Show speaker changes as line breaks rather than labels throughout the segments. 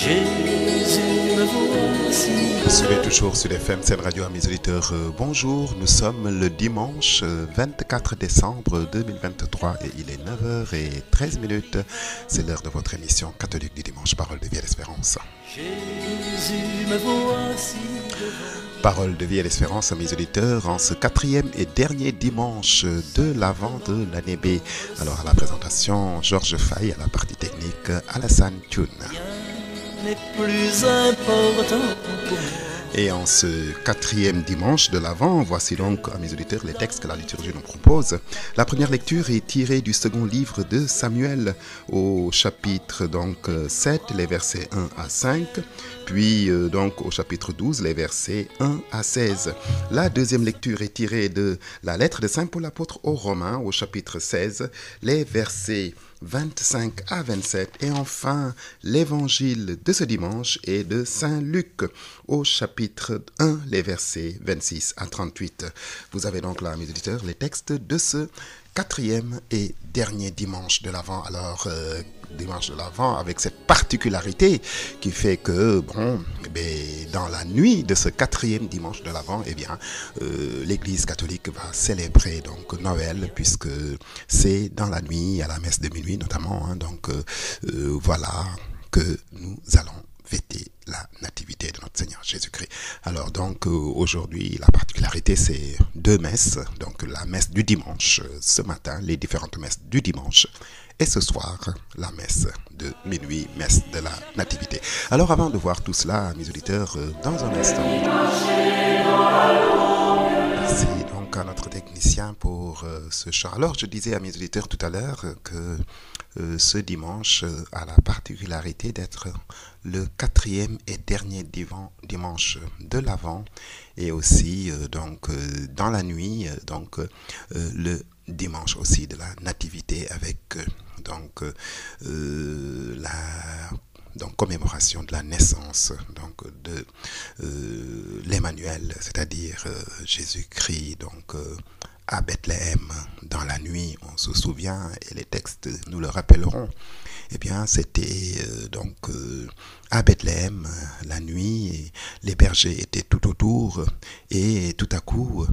Jésus me voici.
Vous suivez toujours sur FM Scène Radio, à mes auditeurs. Bonjour, nous sommes le dimanche 24 décembre 2023 et il est 9h13. C'est l'heure de votre émission catholique du dimanche, Parole de vie et d'espérance.
Jésus me voici.
Parole de vie et d'espérance à mes auditeurs en ce quatrième et dernier dimanche de l'Avent de l'année B. Alors à la présentation, Georges Faye, à la partie technique, Alassane Thioune.
N'est plus important pour moi.
Et en ce quatrième dimanche de l'Avent, voici donc à mes auditeurs les textes que la liturgie nous propose. La première lecture est tirée du second livre de Samuel au chapitre 7, les versets 1 à 5, puis donc au chapitre 12, les versets 1 à 16. La deuxième lecture est tirée de la lettre de Saint Paul apôtre aux Romains au chapitre 16, les versets 25 à 27, et enfin l'évangile de ce dimanche est de Saint Luc au chapitre 1, les versets 26 à 38. Vous avez donc là, mes auditeurs, les textes de ce quatrième et dernier dimanche de l'Avent. Alors, dimanche de l'Avent avec cette particularité qui fait que, dans la nuit de ce quatrième dimanche de l'Avent, l'Église catholique va célébrer donc Noël, puisque c'est dans la nuit, à la messe de minuit notamment, voilà que nous allons fêter la nativité de notre Seigneur Jésus-Christ. Alors donc aujourd'hui la particularité c'est deux messes, donc la messe du dimanche ce matin, les différentes messes du dimanche, et ce soir la messe de minuit, messe de la nativité. Alors avant de voir tout cela, mes auditeurs, dans un instant, merci donc à notre technicien pour ce chant. Alors je disais à mes auditeurs tout à l'heure que ce dimanche a la particularité d'être le quatrième et dernier dimanche de l'Avent, et aussi dans la nuit, le dimanche aussi de la nativité avec la commémoration de la naissance de l'Emmanuel, c'est-à-dire Jésus-Christ, à Bethléem dans la nuit. On se souvient, et les textes nous le rappelleront, c'était à Bethléem la nuit, et les bergers étaient tout autour, et tout à coup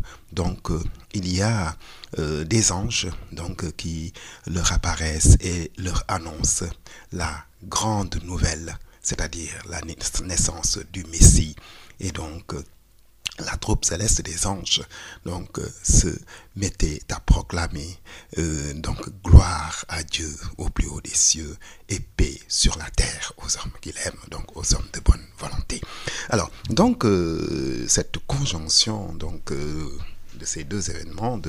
il y a des anges qui leur apparaissent et leur annoncent la grande nouvelle, c'est-à-dire la naissance du Messie. Et la troupe céleste des anges se mettait à proclamer gloire à Dieu au plus haut des cieux et paix sur la terre aux hommes qu'il aime, aux hommes de bonne volonté. Alors cette conjonction de ces deux événements,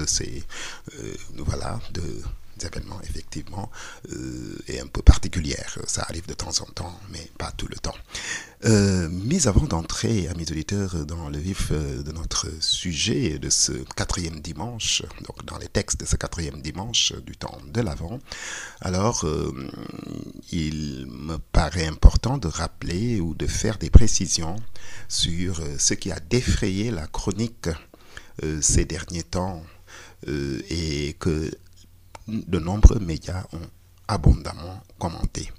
événements effectivement est un peu particulière. Ça arrive de temps en temps, mais pas tout le temps. Mais avant d'entrer, à mes auditeurs, dans le vif de notre sujet de ce quatrième dimanche, dans les textes de ce quatrième dimanche du temps de l'Avent, alors il me paraît important de rappeler ou de faire des précisions sur ce qui a défrayé la chronique ces derniers temps, et que de nombreux médias ont abondamment commenté.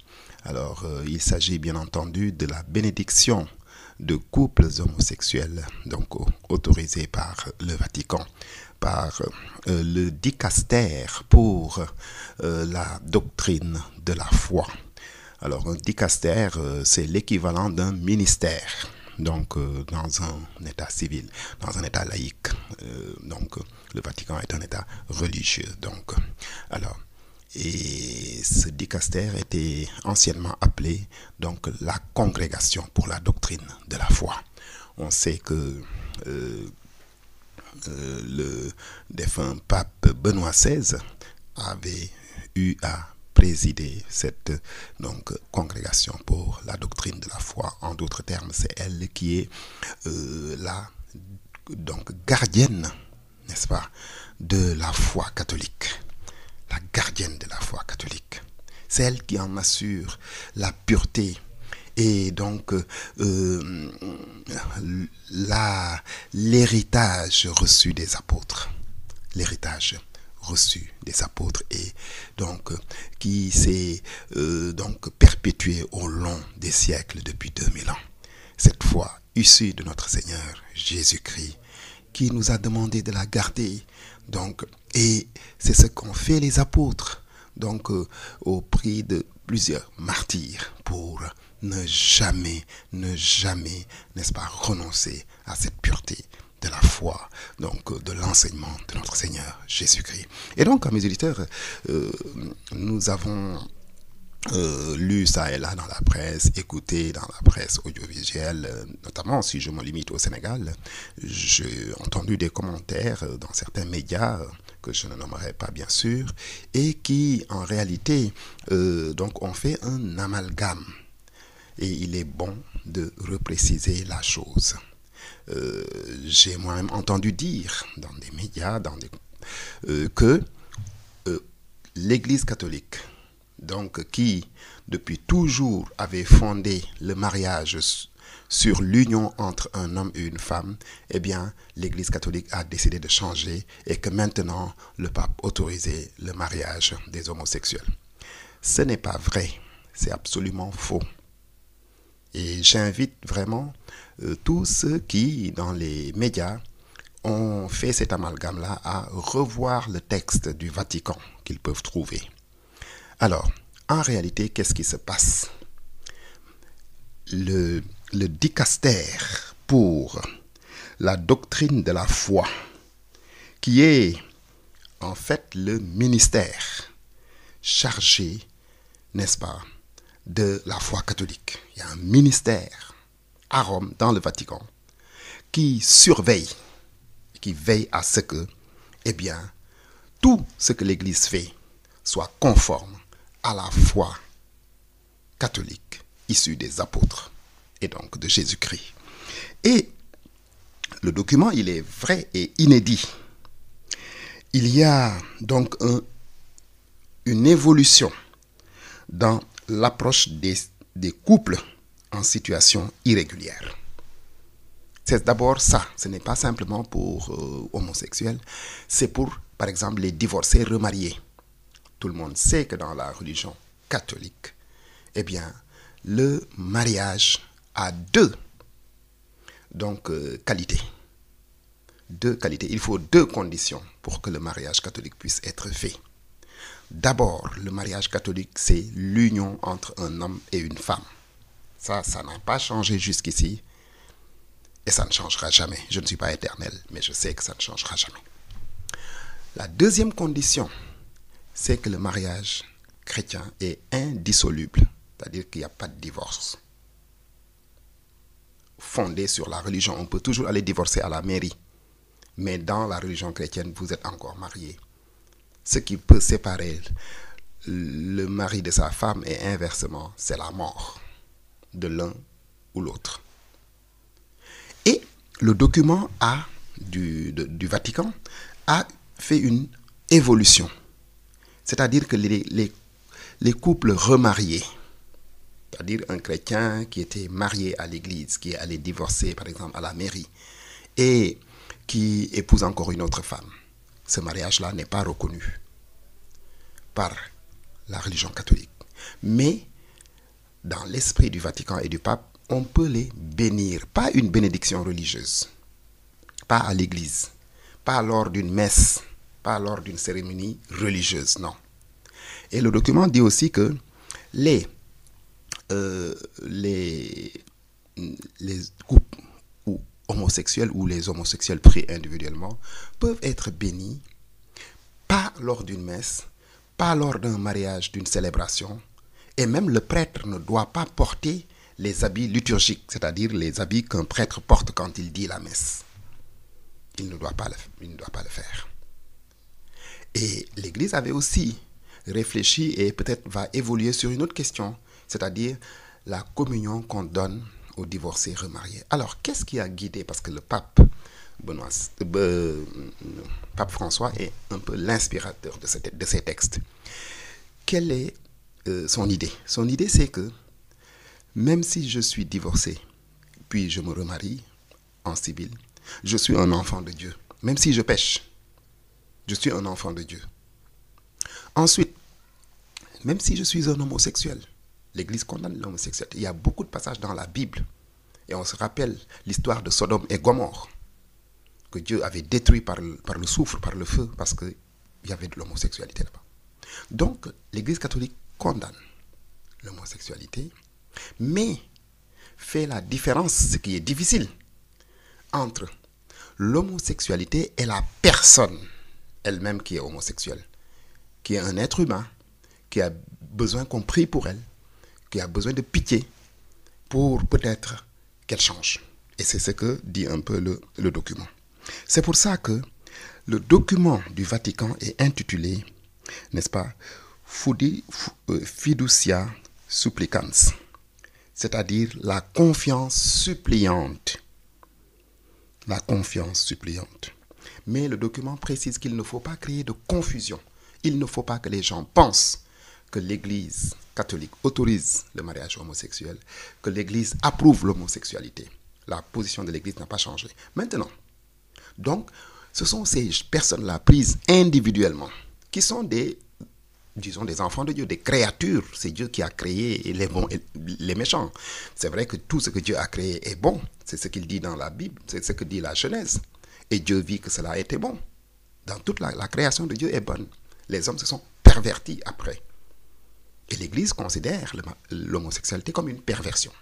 Alors, il s'agit bien entendu de la bénédiction de couples homosexuels, autorisés par le Vatican, par le dicaster pour la doctrine de la foi. Alors, un dicaster, c'est l'équivalent d'un ministère, dans un état civil, dans un état laïque. Le Vatican est un état religieux. Et ce dicaster était anciennement appelé la congrégation pour la doctrine de la foi. On sait que le défunt pape Benoît XVI avait eu à présider cette congrégation pour la doctrine de la foi. En d'autres termes, c'est elle qui est la gardienne, n'est-ce pas, de la foi catholique. La gardienne de la foi catholique. C'est elle qui en assure la pureté et l'héritage reçu des apôtres. L'héritage reçu des apôtres et donc qui s'est donc perpétué au long des siècles depuis 2000 ans. Cette foi issue de notre Seigneur Jésus-Christ qui nous a demandé de la garder. Donc, et c'est ce qu'ont fait les apôtres, donc au prix de plusieurs martyrs pour ne jamais, n'est-ce pas, renoncer à cette pureté de la foi, donc de l'enseignement de notre Seigneur Jésus-Christ. Et donc, mes auditeurs, nous avons lu ça et là dans la presse, écouté dans la presse audiovisuelle, notamment si je me limite au Sénégal, j'ai entendu des commentaires dans certains médias que je ne nommerai pas bien sûr, et qui en réalité donc ont fait un amalgame. Et il est bon de repréciser la chose. J'ai moi-même entendu dire dans des médias que l'Église catholique, donc qui depuis toujours avait fondé le mariage sur l'union entre un homme et une femme, eh bien l'Église catholique a décidé de changer et que maintenant le pape autorisait le mariage des homosexuels. Ce n'est pas vrai, c'est absolument faux. Et j'invite vraiment tous ceux qui, dans les médias, ont fait cet amalgame-là à revoir le texte du Vatican qu'ils peuvent trouver. Alors, en réalité, qu'est-ce qui se passe? Le dicastère pour la doctrine de la foi, qui est en fait le ministère chargé, n'est-ce pas, de la foi catholique. Il y a un ministère à Rome, dans le Vatican, qui surveille, qui veille à ce que, eh bien, tout ce que l'Église fait soit conforme à la foi catholique issue des apôtres et donc de Jésus-Christ. Et le document, il est vrai et inédit. Il y a donc une évolution dans l'approche des couples en situation irrégulière. C'est d'abord ça, ce n'est pas simplement pour homosexuels, c'est pour, par exemple, les divorcés remariés. Tout le monde sait que dans la religion catholique, eh bien, le mariage a deux qualités. Deux qualités. Il faut deux conditions pour que le mariage catholique puisse être fait. D'abord, le mariage catholique, c'est l'union entre un homme et une femme. Ça n'a pas changé jusqu'ici et ça ne changera jamais. Je ne suis pas éternel, mais je sais que ça ne changera jamais. La deuxième condition, c'est que le mariage chrétien est indissoluble, c'est-à-dire qu'il n'y a pas de divorce. Fondé sur la religion, on peut toujours aller divorcer à la mairie, mais dans la religion chrétienne, vous êtes encore marié. Ce qui peut séparer le mari de sa femme et inversement, c'est la mort de l'un ou l'autre. Et le document du Vatican a fait une évolution. C'est-à-dire que les couples remariés, c'est-à-dire un chrétien qui était marié à l'église, qui est allé divorcer par exemple à la mairie et qui épouse encore une autre femme, ce mariage-là n'est pas reconnu par la religion catholique. Mais dans l'esprit du Vatican et du pape, on peut les bénir. Pas une bénédiction religieuse, pas à l'église, pas lors d'une messe, pas lors d'une cérémonie religieuse, non. Et le document dit aussi que les couples homosexuels ou les homosexuels pris individuellement peuvent être bénis, pas lors d'une messe, pas lors d'un mariage, d'une célébration, et même le prêtre ne doit pas porter les habits liturgiques, c'est-à-dire les habits qu'un prêtre porte quand il dit la messe. Il ne doit pas le faire. Et l'Église avait aussi réfléchi et peut-être va évoluer sur une autre question, c'est-à-dire la communion qu'on donne aux divorcés remariés. Alors, qu'est-ce qui a guidé? Parce que le pape François est un peu l'inspirateur de ces textes. Quelle est son idée? Son idée, c'est que même si je suis divorcé, puis je me remarie en civil, je suis un enfant de Dieu. Même si je pêche, je suis un enfant de Dieu. Ensuite, même si je suis un homosexuel, l'Église condamne l'homosexualité. Il y a beaucoup de passages dans la Bible. Et on se rappelle l'histoire de Sodome et Gomorrhe, que Dieu avait détruit par le soufre, par le feu, parce qu'il y avait de l'homosexualité là-bas. Donc, l'Église catholique condamne l'homosexualité, mais fait la différence, ce qui est difficile, entre l'homosexualité et la personne elle-même qui est homosexuelle, qui est un être humain, qui a besoin qu'on prie pour elle, qui a besoin de pitié pour peut-être qu'elle change. Et c'est ce que dit un peu le document. C'est pour ça que le document du Vatican est intitulé, n'est-ce pas, Fiducia Supplicans, c'est-à-dire la confiance suppliante. La confiance suppliante. Mais le document précise qu'il ne faut pas créer de confusion. Il ne faut pas que les gens pensent que l'Église catholique autorise le mariage homosexuel, que l'Église approuve l'homosexualité. La position de l'Église n'a pas changé. Maintenant, donc, ce sont ces personnes-là prises individuellement qui sont des enfants de Dieu, des créatures. C'est Dieu qui a créé les bons et les méchants. C'est vrai que tout ce que Dieu a créé est bon. C'est ce qu'il dit dans la Bible, c'est ce que dit la Genèse. Et Dieu vit que cela était bon. Dans toute la création de Dieu est bonne. Les hommes se sont pervertis après. Et l'Église considère l'homosexualité comme une perversion.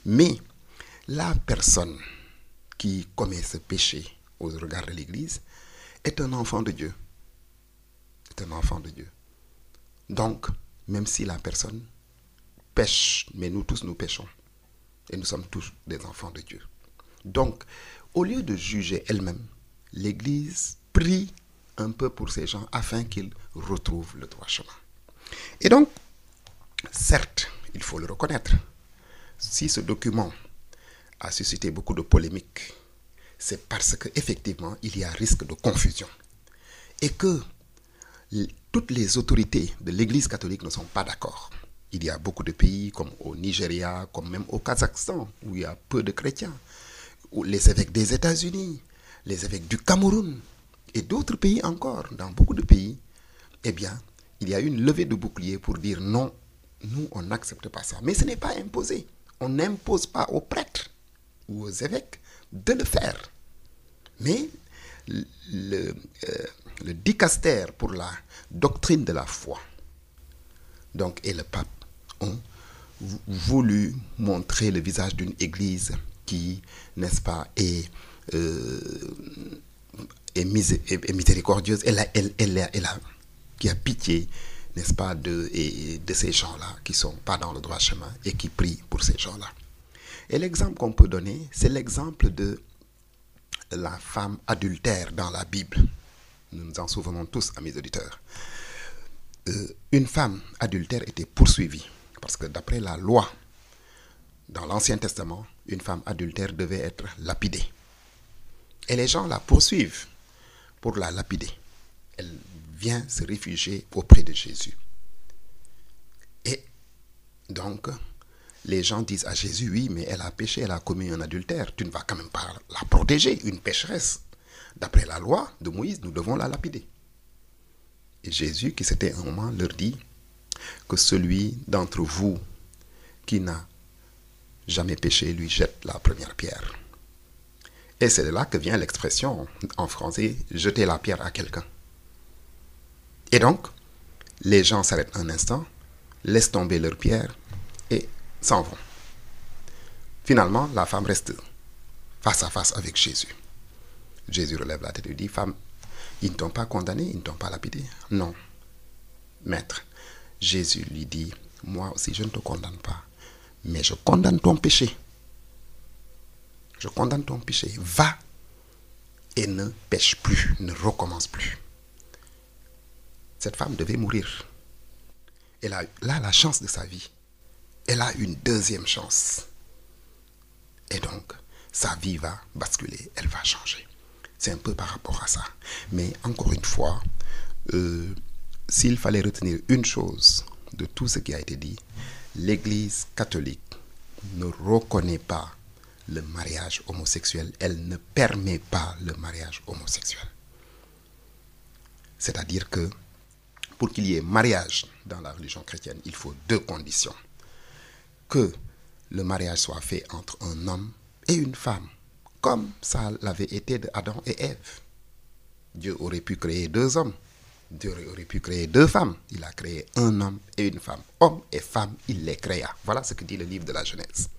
Mais la personne qui commet ce péché au regard de l'Église est un enfant de Dieu. C'est un enfant de Dieu. Donc, même si la personne pêche, mais nous tous nous péchons. Et nous sommes tous des enfants de Dieu. Donc, au lieu de juger elle-même, l'Église prie un peu pour ces gens afin qu'ils retrouvent le droit chemin. Et donc, certes, il faut le reconnaître, si ce document a suscité beaucoup de polémiques, c'est parce qu'effectivement, il y a risque de confusion. Et que toutes les autorités de l'Église catholique ne sont pas d'accord. Il y a beaucoup de pays, comme au Nigeria, comme même au Kazakhstan, où il y a peu de chrétiens, où les évêques des États-Unis, les évêques du Cameroun, et d'autres pays encore, dans beaucoup de pays, eh bien, il y a une levée de bouclier pour dire non, nous, on n'accepte pas ça. Mais ce n'est pas imposé. On n'impose pas aux prêtres ou aux évêques de le faire. Mais le dicaster pour la doctrine de la foi, donc, et le pape ont voulu montrer le visage d'une église qui, n'est-ce pas, est miséricordieuse, qui a pitié, n'est-ce pas, de ces gens-là qui ne sont pas dans le droit chemin et qui prient pour ces gens-là. Et l'exemple qu'on peut donner, c'est l'exemple de la femme adultère dans la Bible. Nous nous en souvenons tous, amis auditeurs. Une femme adultère était poursuivie parce que d'après la loi, dans l'Ancien Testament, une femme adultère devait être lapidée. Et les gens la poursuivent pour la lapider. Elle vient se réfugier auprès de Jésus. Et donc, les gens disent à Jésus, oui, mais elle a péché, elle a commis un adultère. Tu ne vas quand même pas la protéger, une pécheresse. D'après la loi de Moïse, nous devons la lapider. Et Jésus, qui s'était un moment, leur dit que celui d'entre vous qui n'a jamais péché, lui jette la première pierre. Et c'est de là que vient l'expression en français, jeter la pierre à quelqu'un. Et donc, les gens s'arrêtent un instant, laissent tomber leur pierre et s'en vont. Finalement, la femme reste face à face avec Jésus. Jésus relève la tête et dit, femme, ils ne t'ont pas condamné, ils ne t'ont pas lapidé. Non, maître. Jésus lui dit, moi aussi je ne te condamne pas, mais je condamne ton péché. Je condamne ton péché. Va et ne pêche plus, ne recommence plus. Cette femme devait mourir. Elle a là la chance de sa vie. Elle a une deuxième chance. Et donc, sa vie va basculer, elle va changer. C'est un peu par rapport à ça. Mais encore une fois, s'il fallait retenir une chose de tout ce qui a été dit, l'Église catholique ne reconnaît pas le mariage homosexuel. Elle ne permet pas le mariage homosexuel. C'est-à-dire que pour qu'il y ait mariage dans la religion chrétienne, il faut deux conditions. Que le mariage soit fait entre un homme et une femme, comme ça l'avait été de Adam et Ève. Dieu aurait pu créer deux hommes, Dieu aurait pu créer deux femmes. Il a créé un homme et une femme. Homme et femme, il les créa. Voilà ce que dit le livre de la Genèse.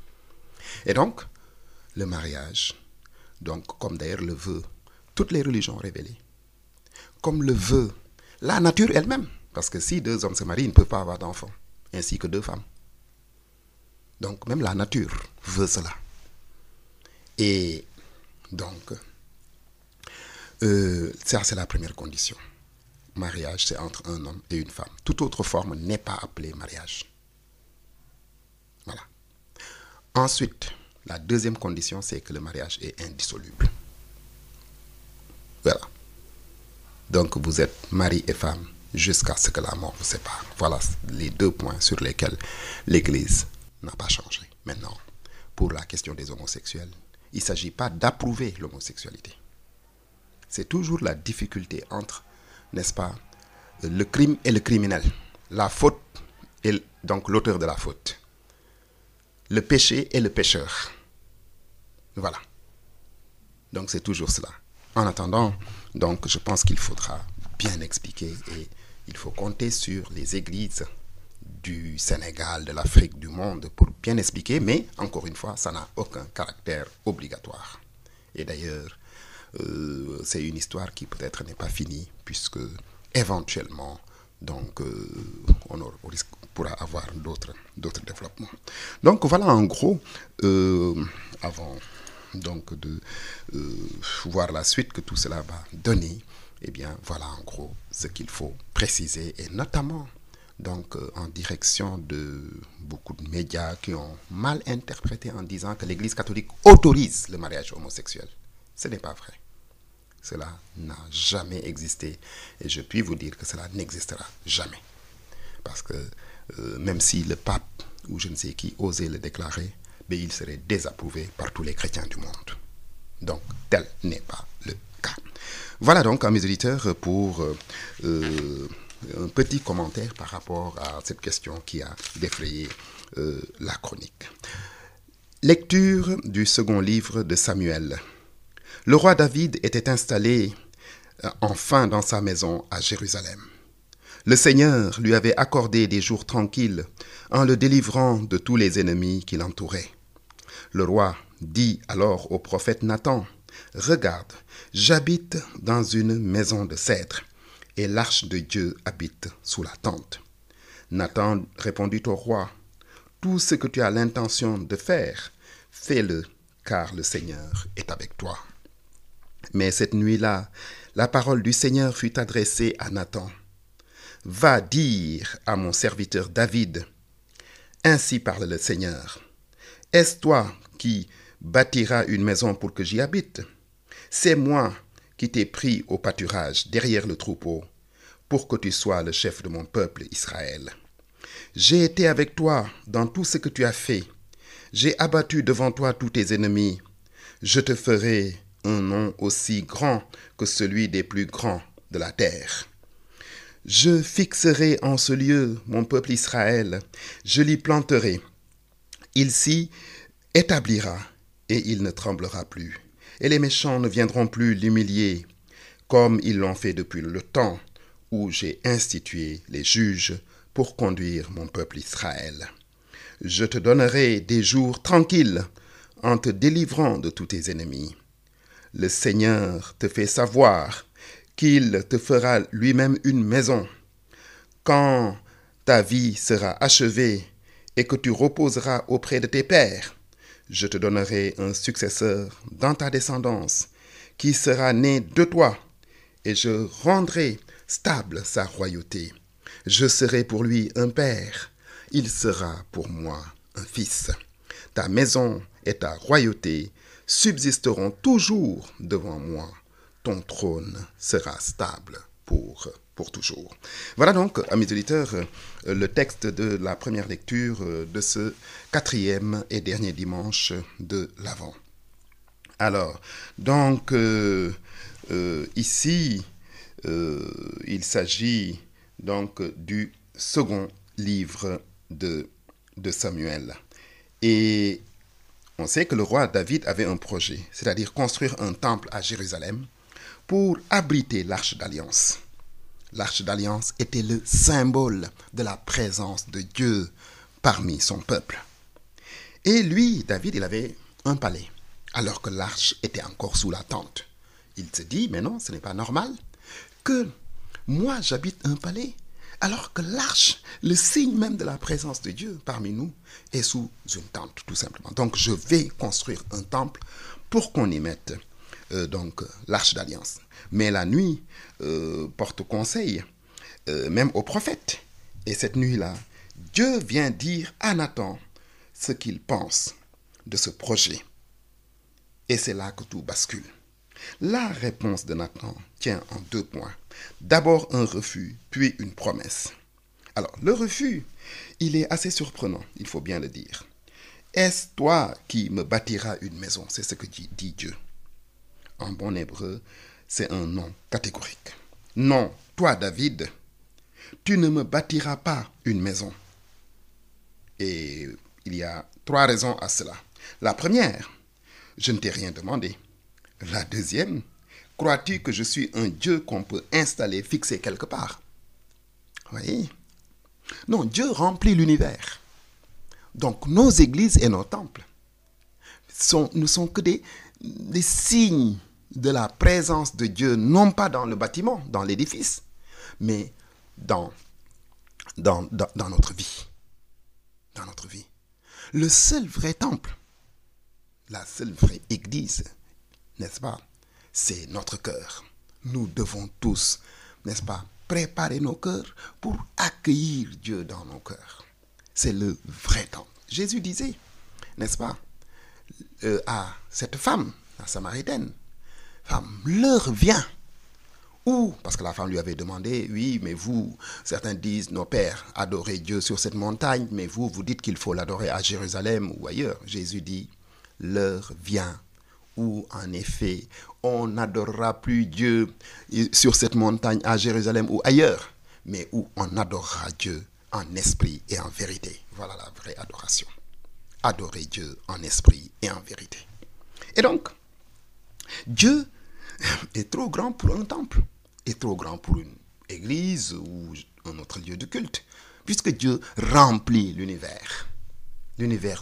Et donc, le mariage, donc comme d'ailleurs le veut toutes les religions révélées, comme le veut la nature elle-même, parce que si deux hommes se marient, ils ne peuvent pas avoir d'enfants, ainsi que deux femmes. Donc même la nature veut cela. Et donc, ça c'est la première condition. Mariage, c'est entre un homme et une femme. Toute autre forme n'est pas appelée mariage. Voilà. Ensuite, la deuxième condition, c'est que le mariage est indissoluble. Voilà. Donc, vous êtes mari et femme jusqu'à ce que la mort vous sépare. Voilà les deux points sur lesquels l'Église n'a pas changé. Maintenant, pour la question des homosexuels, il ne s'agit pas d'approuver l'homosexualité. C'est toujours la difficulté entre, n'est-ce pas, le crime et le criminel. La faute et donc l'auteur de la faute. Le péché et le pécheur. Voilà. Donc c'est toujours cela. En attendant, donc je pense qu'il faudra bien expliquer et il faut compter sur les églises du Sénégal, de l'Afrique, du monde pour bien expliquer, mais encore une fois, ça n'a aucun caractère obligatoire. Et d'ailleurs, c'est une histoire qui peut-être n'est pas finie, puisque éventuellement, donc, on pourra avoir d'autres développements. Donc voilà en gros, avant donc de voir la suite que tout cela va donner, eh bien voilà en gros ce qu'il faut préciser, et notamment donc en direction de beaucoup de médias qui ont mal interprété en disant que l'Église catholique autorise le mariage homosexuel. Ce n'est pas vrai. Cela n'a jamais existé et je puis vous dire que cela n'existera jamais. Parce que même si le pape ou je ne sais qui osait le déclarer, mais il serait désapprouvé par tous les chrétiens du monde. Donc tel n'est pas le cas. Voilà donc, mes auditeurs, pour un petit commentaire par rapport à cette question qui a défrayé la chronique. Lecture du second livre de Samuel. Le roi David était installé enfin dans sa maison à Jérusalem. Le Seigneur lui avait accordé des jours tranquilles en le délivrant de tous les ennemis qui l'entouraient. Le roi dit alors au prophète Nathan, « Regarde, j'habite dans une maison de cèdre, et l'arche de Dieu habite sous la tente. » Nathan répondit au roi, « Tout ce que tu as l'intention de faire, fais-le, car le Seigneur est avec toi. » Mais cette nuit-là, la parole du Seigneur fut adressée à Nathan. « Va dire à mon serviteur David, ainsi parle le Seigneur. Est-ce toi qui bâtiras une maison pour que j'y habite? C'est moi qui t'ai pris au pâturage derrière le troupeau pour que tu sois le chef de mon peuple Israël. J'ai été avec toi dans tout ce que tu as fait. J'ai abattu devant toi tous tes ennemis. Je te ferai un nom aussi grand que celui des plus grands de la terre. Je fixerai en ce lieu mon peuple Israël, je l'y planterai. Il s'y établira et il ne tremblera plus. Et les méchants ne viendront plus l'humilier, comme ils l'ont fait depuis le temps où j'ai institué les juges pour conduire mon peuple Israël. Je te donnerai des jours tranquilles en te délivrant de tous tes ennemis. Le Seigneur te fait savoir qu'il te fera lui-même une maison. Quand ta vie sera achevée et que tu reposeras auprès de tes pères, je te donnerai un successeur dans ta descendance qui sera né de toi, et je rendrai stable sa royauté. Je serai pour lui un père, il sera pour moi un fils. Ta maison et ta royauté subsisteront toujours devant moi. Ton trône sera stable pour toujours. Voilà donc, amis auditeurs, le texte de la première lecture de ce 4e et dernier dimanche de l'Avent. Alors, donc, ici, il s'agit donc du second livre de Samuel. Et on sait que le roi David avait un projet, c'est-à-dire construire un temple à Jérusalem pour abriter l'Arche d'Alliance. L'Arche d'Alliance était le symbole de la présence de Dieu parmi son peuple. Et lui, David, il avait un palais, alors que l'Arche était encore sous la tente. Il se dit, mais non, ce n'est pas normal que moi j'habite un palais, alors que l'Arche, le signe même de la présence de Dieu parmi nous, est sous une tente, tout simplement. Donc je vais construire un temple pour qu'on y mette l'Arche d'Alliance. Mais la nuit porte conseil, même aux prophètes. Et cette nuit-là, Dieu vient dire à Nathan ce qu'il pense de ce projet. Et c'est là que tout bascule. La réponse de Nathan tient en 2 points. D'abord un refus, puis une promesse. Alors, le refus, il est assez surprenant, il faut bien le dire. Est-ce toi qui me bâtiras une maison? C'est ce que dit Dieu. En bon hébreu, c'est un non catégorique. Non, toi David, tu ne me bâtiras pas une maison. Et il y a 3 raisons à cela. La première, je ne t'ai rien demandé. La deuxième, crois-tu que je suis un Dieu qu'on peut installer, fixer quelque part? Oui. Non, Dieu remplit l'univers. Donc nos églises et nos temples ne sont que des signes de la présence de Dieu, non pas dans le bâtiment, dans l'édifice, mais dans notre vie. Dans notre vie. Le seul vrai temple, la seule vraie église, n'est-ce pas, c'est notre cœur. Nous devons tous, n'est-ce pas, préparer nos cœurs pour accueillir Dieu dans nos cœurs. C'est le vrai temple. Jésus disait, n'est-ce pas, à cette femme, la Samaritaine, femme, l'heure vient où, parce que la femme lui avait demandé, oui, mais vous, certains disent, nos pères adoraient Dieu sur cette montagne, mais vous dites qu'il faut l'adorer à Jérusalem ou ailleurs. Jésus dit, l'heure vient où, en effet, on n'adorera plus Dieu sur cette montagne à Jérusalem ou ailleurs, mais où on adorera Dieu en esprit et en vérité. Voilà la vraie adoration. Adorer Dieu en esprit et en vérité. Et donc, Dieu est trop grand pour un temple, est trop grand pour une église ou un autre lieu de culte, puisque Dieu remplit l'univers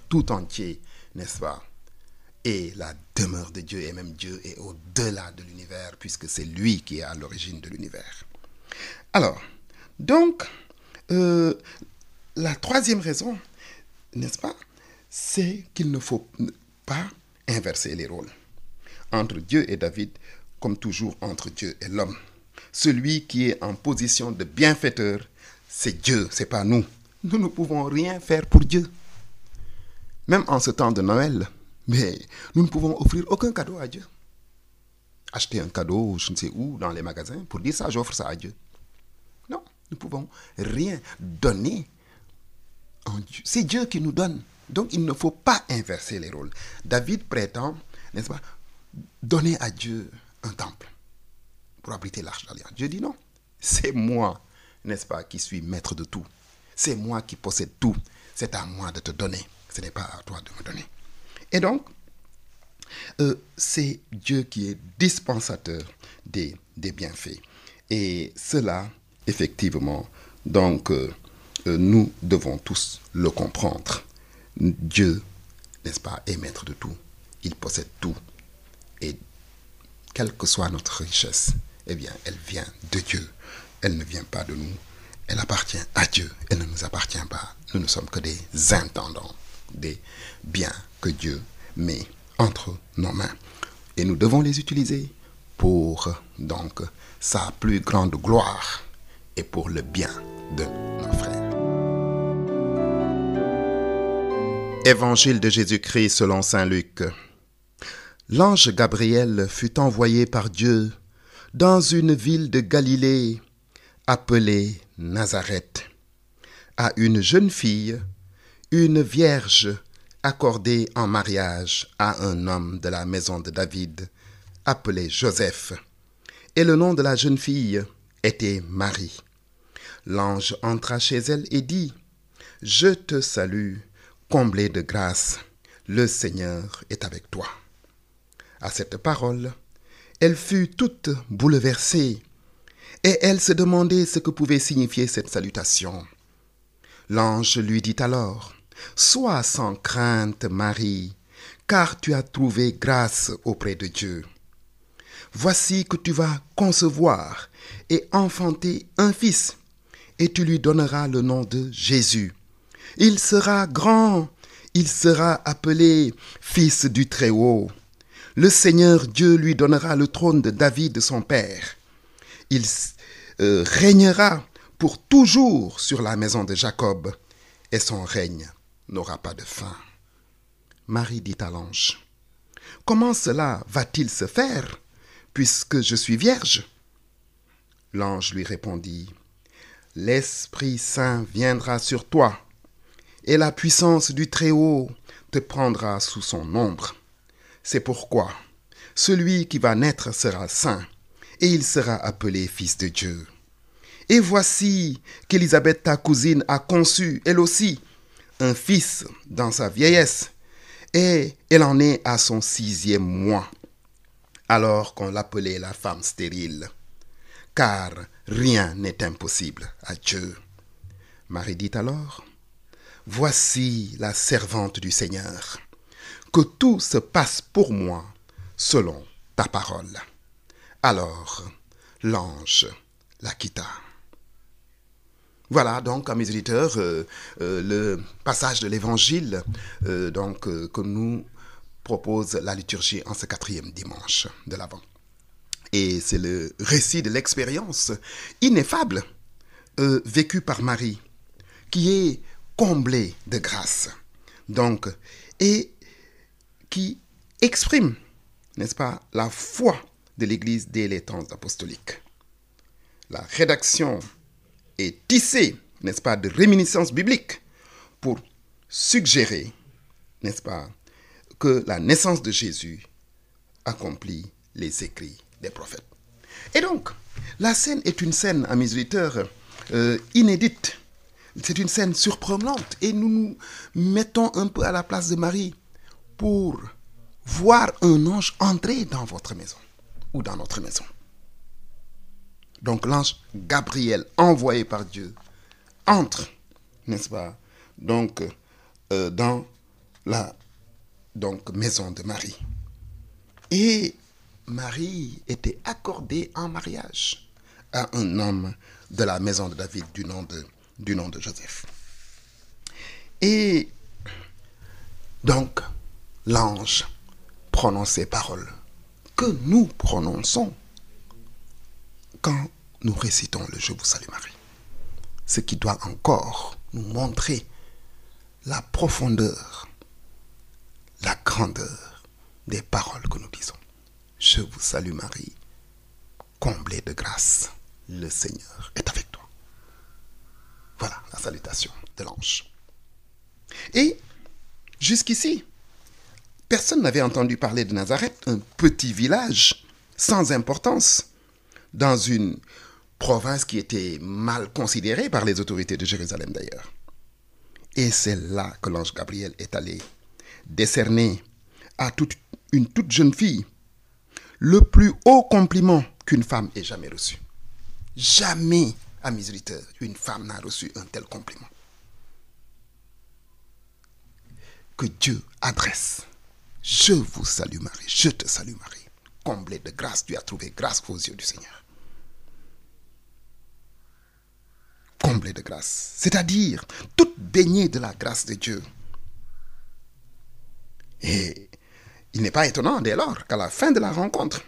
tout entier, n'est-ce pas? Et la demeure de Dieu, et même Dieu est au-delà de l'univers, puisque c'est lui qui est à l'origine de l'univers. Alors, donc, la troisième raison, n'est-ce pas, c'est qu'il ne faut pas inverser les rôles. Entre Dieu et David, comme toujours entre Dieu et l'homme. Celui qui est en position de bienfaiteur, c'est Dieu, c'est pas nous. Nous ne pouvons rien faire pour Dieu. Même en ce temps de Noël, mais nous ne pouvons offrir aucun cadeau à Dieu. Acheter un cadeau, je ne sais où, dans les magasins, pour dire ça, j'offre ça à Dieu. Non, nous ne pouvons rien donner en Dieu. C'est Dieu qui nous donne. Donc, il ne faut pas inverser les rôles. David prétend, n'est-ce pas, donner à Dieu un temple pour abriter l'Arche d'Alliance. Dieu dit non. C'est moi, n'est-ce pas, qui suis maître de tout. C'est moi qui possède tout. C'est à moi de te donner. Ce n'est pas à toi de me donner. Et donc, c'est Dieu qui est dispensateur des bienfaits. Et cela, effectivement, donc, nous devons tous le comprendre. Dieu, n'est-ce pas, est maître de tout. Il possède tout. Et quelle que soit notre richesse, eh bien, elle vient de Dieu. Elle ne vient pas de nous. Elle appartient à Dieu. Elle ne nous appartient pas. Nous ne sommes que des intendants des biens que Dieu met entre nos mains. Et nous devons les utiliser pour, donc, sa plus grande gloire et pour le bien de nos frères. Évangile de Jésus-Christ selon saint Luc. L'ange Gabriel fut envoyé par Dieu dans une ville de Galilée appelée Nazareth, à une jeune fille, une vierge accordée en mariage à un homme de la maison de David, appelé Joseph. Et le nom de la jeune fille était Marie. L'ange entra chez elle et dit, « Je te salue, comblée de grâce, le Seigneur est avec toi. » À cette parole, elle fut toute bouleversée et elle se demandait ce que pouvait signifier cette salutation. L'ange lui dit alors, « Sois sans crainte, Marie, car tu as trouvé grâce auprès de Dieu. Voici que tu vas concevoir et enfanter un fils, et tu lui donneras le nom de Jésus. Il sera grand, il sera appelé Fils du Très-Haut. Le Seigneur Dieu lui donnera le trône de David, son père. Il régnera pour toujours sur la maison de Jacob, et son règne n'aura pas de fin. » Marie dit à l'ange, « Comment cela va-t-il se faire, puisque je suis vierge ?» L'ange lui répondit, « L'Esprit Saint viendra sur toi, et la puissance du Très-Haut te prendra sous son ombre. C'est pourquoi celui qui va naître sera saint, et il sera appelé Fils de Dieu. Et voici qu'Élisabeth, ta cousine, a conçu, elle aussi, un fils dans sa vieillesse, et elle en est à son 6e mois, alors qu'on l'appelait la femme stérile, car rien n'est impossible à Dieu. » Marie dit alors, « Voici la servante du Seigneur, que tout se passe pour moi selon ta parole. » Alors l'ange la quitta. Voilà donc, à mes auditeurs, le passage de l'Évangile que nous propose la liturgie en ce 4e dimanche de l'Avent. Et c'est le récit de l'expérience ineffable vécue par Marie, qui est comblée de grâce, donc, et qui exprime, n'est-ce pas, la foi de l'Église dès les temps apostoliques. La rédaction est tissée, n'est-ce pas, de réminiscences bibliques pour suggérer, n'est-ce pas, que la naissance de Jésus accomplit les écrits des prophètes. Et donc, la scène est une scène, à mes auditeurs, inédite. C'est une scène surprenante et nous nous mettons un peu à la place de Marie pour voir un ange entrer dans votre maison ou dans notre maison. Donc l'ange Gabriel, envoyé par Dieu, entre, n'est-ce pas, donc, dans la maison de Marie. Et Marie était accordée en mariage à un homme de la maison de David du nom de Joseph. Et donc, l'ange prononce ces paroles que nous prononçons quand nous récitons le « Je vous salue Marie », ce qui doit encore nous montrer la profondeur, la grandeur des paroles que nous disons. « Je vous salue Marie, comblée de grâce, le Seigneur est avec toi. » Voilà la salutation de l'ange. Et jusqu'ici, personne n'avait entendu parler de Nazareth, un petit village sans importance, dans une province qui était mal considérée par les autorités de Jérusalem d'ailleurs. Et c'est là que l'ange Gabriel est allé décerner à une toute jeune fille le plus haut compliment qu'une femme ait jamais reçu. Jamais, à mes auditeurs, une femme n'a reçu un tel compliment que Dieu adresse. « Je vous salue Marie, je te salue Marie, comblée de grâce, tu as trouvé grâce aux yeux du Seigneur. » Comblée de grâce, c'est-à-dire toute baignée de la grâce de Dieu. Et il n'est pas étonnant dès lors qu'à la fin de la rencontre,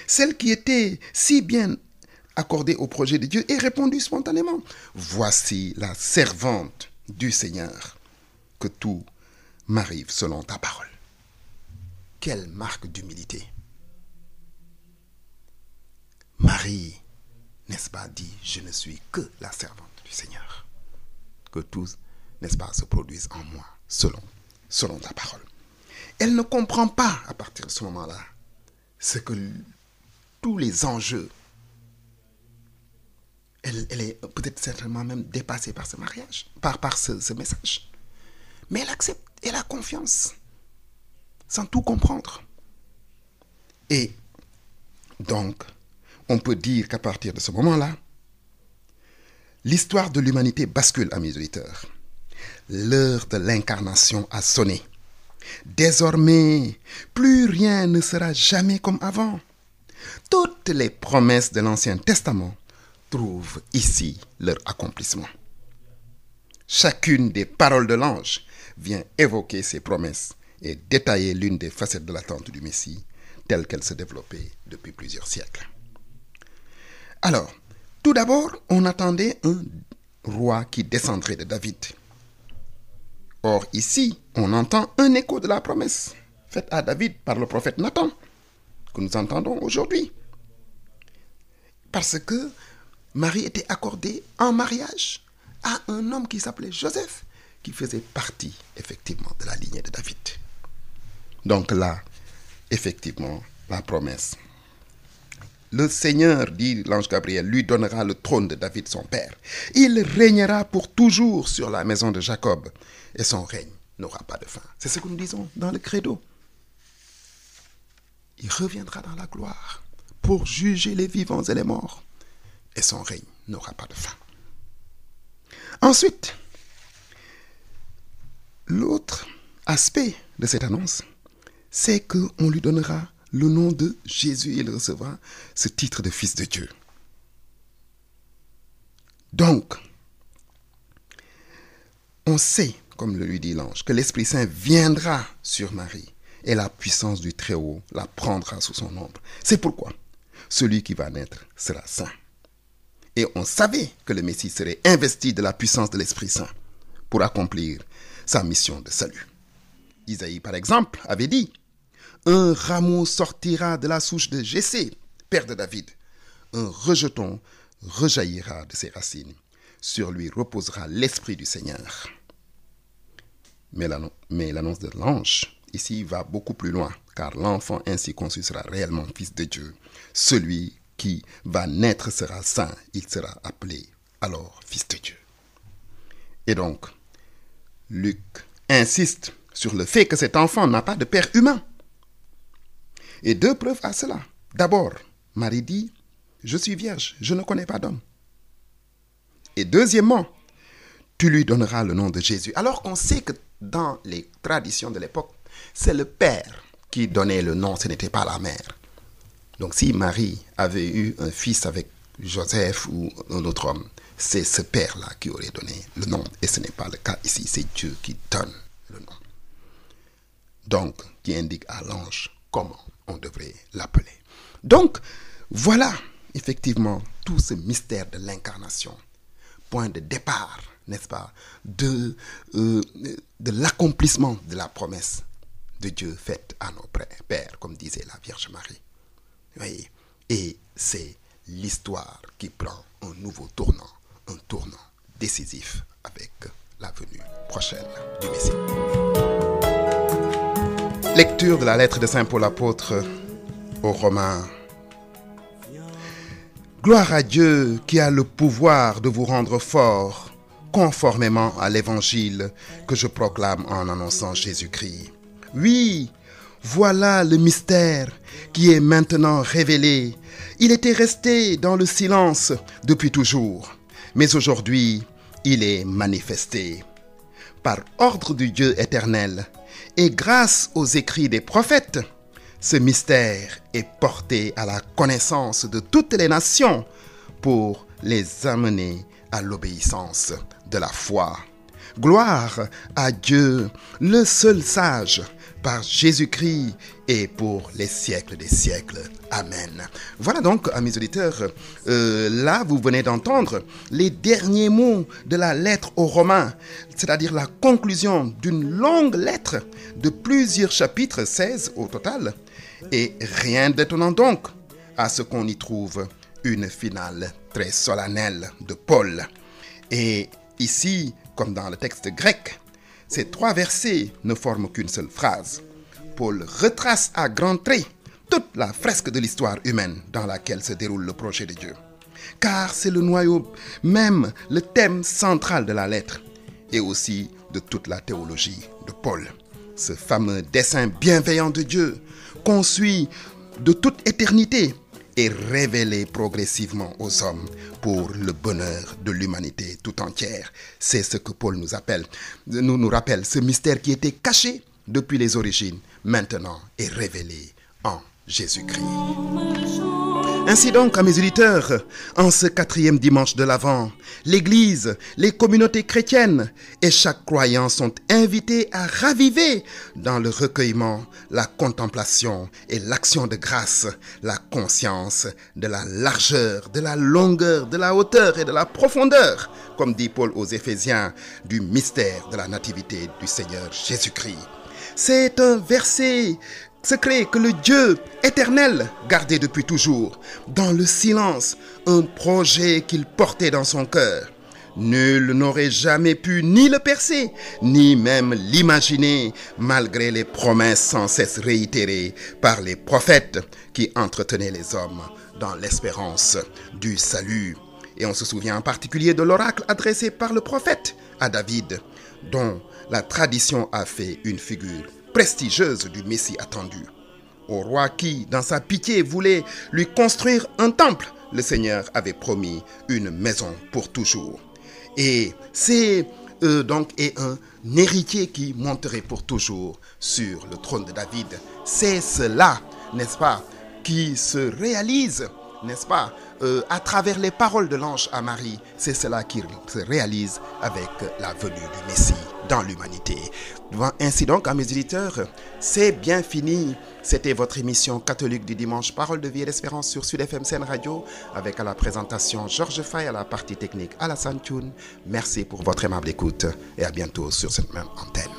celle qui était si bien accordée au projet de Dieu ait répondu spontanément. « Voici la servante du Seigneur, que tout m'arrive selon ta parole. » Quelle marque d'humilité. Marie, n'est-ce pas, dit, je ne suis que la servante du Seigneur. Que tout, n'est-ce pas, se produise en moi, selon ta parole. Elle ne comprend pas, à partir de ce moment-là, ce que tous les enjeux elle est peut-être certainement même dépassée par ce mariage, par ce message. Mais elle accepte, elle a confiance, sans tout comprendre. Et donc, on peut dire qu'à partir de ce moment-là, l'histoire de l'humanité bascule, amis auditeurs. L'heure de l'incarnation a sonné. Désormais, plus rien ne sera jamais comme avant. Toutes les promesses de l'Ancien Testament trouvent ici leur accomplissement. Chacune des paroles de l'ange vient évoquer ces promesses et détailler l'une des facettes de l'attente du Messie telle qu'elle se développait depuis plusieurs siècles. Alors, tout d'abord, on attendait un roi qui descendrait de David. Or, ici, on entend un écho de la promesse faite à David par le prophète Nathan, que nous entendons aujourd'hui. Parce que Marie était accordée en mariage à un homme qui s'appelait Joseph, qui faisait partie, effectivement, de la lignée de David. Donc là, effectivement, la promesse. Le Seigneur, dit l'ange Gabriel, lui donnera le trône de David, son père. Il régnera pour toujours sur la maison de Jacob, et son règne n'aura pas de fin. C'est ce que nous disons dans le credo. Il reviendra dans la gloire pour juger les vivants et les morts, et son règne n'aura pas de fin. Ensuite, l'autre aspect de cette annonce, c'est qu'on lui donnera le nom de Jésus. Il recevra ce titre de fils de Dieu. Donc, on sait, comme le lui dit l'ange, que l'Esprit Saint viendra sur Marie et la puissance du Très-Haut la prendra sous son ombre. C'est pourquoi celui qui va naître sera saint. Et on savait que le Messie serait investi de la puissance de l'Esprit Saint pour accomplir sa mission de salut. Isaïe, par exemple, avait dit: un rameau sortira de la souche de Jessé, père de David. Un rejeton rejaillira de ses racines. Sur lui reposera l'Esprit du Seigneur. Mais l'annonce de l'ange, ici, va beaucoup plus loin, car l'enfant ainsi conçu sera réellement fils de Dieu. Celui qui va naître sera saint, il sera appelé alors fils de Dieu. Et donc, Luc insiste sur le fait que cet enfant n'a pas de père humain. Et deux preuves à cela. D'abord, Marie dit: je suis vierge, je ne connais pas d'homme. Et deuxièmement, tu lui donneras le nom de Jésus. Alors qu'on sait que dans les traditions de l'époque, c'est le père qui donnait le nom, ce n'était pas la mère. Donc si Marie avait eu un fils avec Joseph ou un autre homme, c'est ce père-là qui aurait donné le nom. Et ce n'est pas le cas ici, c'est Dieu qui donne le nom. Donc, qui indique à l'ange comment on devrait l'appeler. Donc, voilà effectivement tout ce mystère de l'incarnation. Point de départ, n'est-ce pas, de l'accomplissement de la promesse de Dieu faite à nos pères, comme disait la Vierge Marie. Voyez, et c'est l'histoire qui prend un nouveau tournant, un tournant décisif avec la venue prochaine du Messie. Lecture de la lettre de Saint Paul apôtre aux Romains. Gloire à Dieu qui a le pouvoir de vous rendre forts, conformément à l'évangile que je proclame en annonçant Jésus-Christ. Oui, voilà le mystère qui est maintenant révélé. Il était resté dans le silence depuis toujours, mais aujourd'hui, il est manifesté. Par ordre du Dieu éternel, et grâce aux écrits des prophètes, ce mystère est porté à la connaissance de toutes les nations pour les amener à l'obéissance de la foi. Gloire à Dieu, le seul sage, par Jésus-Christ et pour les siècles des siècles. Amen. Voilà donc, amis auditeurs, là vous venez d'entendre les derniers mots de la lettre aux Romains, c'est-à-dire la conclusion d'une longue lettre de plusieurs chapitres, 16 au total. Et rien d'étonnant donc à ce qu'on y trouve une finale très solennelle de Paul. Et ici, comme dans le texte grec, ces 3 versets ne forment qu'une seule phrase. Paul retrace à grands traits toute la fresque de l'histoire humaine dans laquelle se déroule le projet de Dieu. car c'est le noyau même, le thème central de la lettre et aussi de toute la théologie de Paul. Ce fameux dessein bienveillant de Dieu, conçu de toute éternité, est révélé progressivement aux hommes pour le bonheur de l'humanité tout entière. C'est ce que Paul nous rappelle, ce mystère qui était caché depuis les origines, maintenant est révélé en Jésus-Christ. Ainsi donc, amis auditeurs, en ce 4e dimanche de l'Avent, l'Église, les communautés chrétiennes et chaque croyant sont invités à raviver dans le recueillement, la contemplation et l'action de grâce, la conscience de la largeur, de la longueur, de la hauteur et de la profondeur, comme dit Paul aux Éphésiens, du mystère de la nativité du Seigneur Jésus-Christ. C'est un verset secret que le Dieu éternel gardait depuis toujours, dans le silence, un projet qu'il portait dans son cœur. Nul n'aurait jamais pu ni le percer, ni même l'imaginer, malgré les promesses sans cesse réitérées par les prophètes qui entretenaient les hommes dans l'espérance du salut. Et on se souvient en particulier de l'oracle adressé par le prophète à David, dont la tradition a fait une figure prestigieuse du Messie attendu. Au roi qui, dans sa pitié, voulait lui construire un temple, le Seigneur avait promis une maison pour toujours. Et c'est donc un héritier qui monterait pour toujours sur le trône de David. C'est cela, n'est-ce pas, qui se réalise, n'est-ce pas, à travers les paroles de l'ange à Marie. C'est cela qui se réalise avec la venue du Messie dans l'humanité. Ainsi donc, amis auditeurs, c'est bien fini. C'était votre émission catholique du dimanche, Parole de vie et d'espérance sur Sud FM Sen Radio, avec à la présentation Georges Faye, à la partie technique Alassane Thioune. Merci pour votre aimable écoute et à bientôt sur cette même antenne.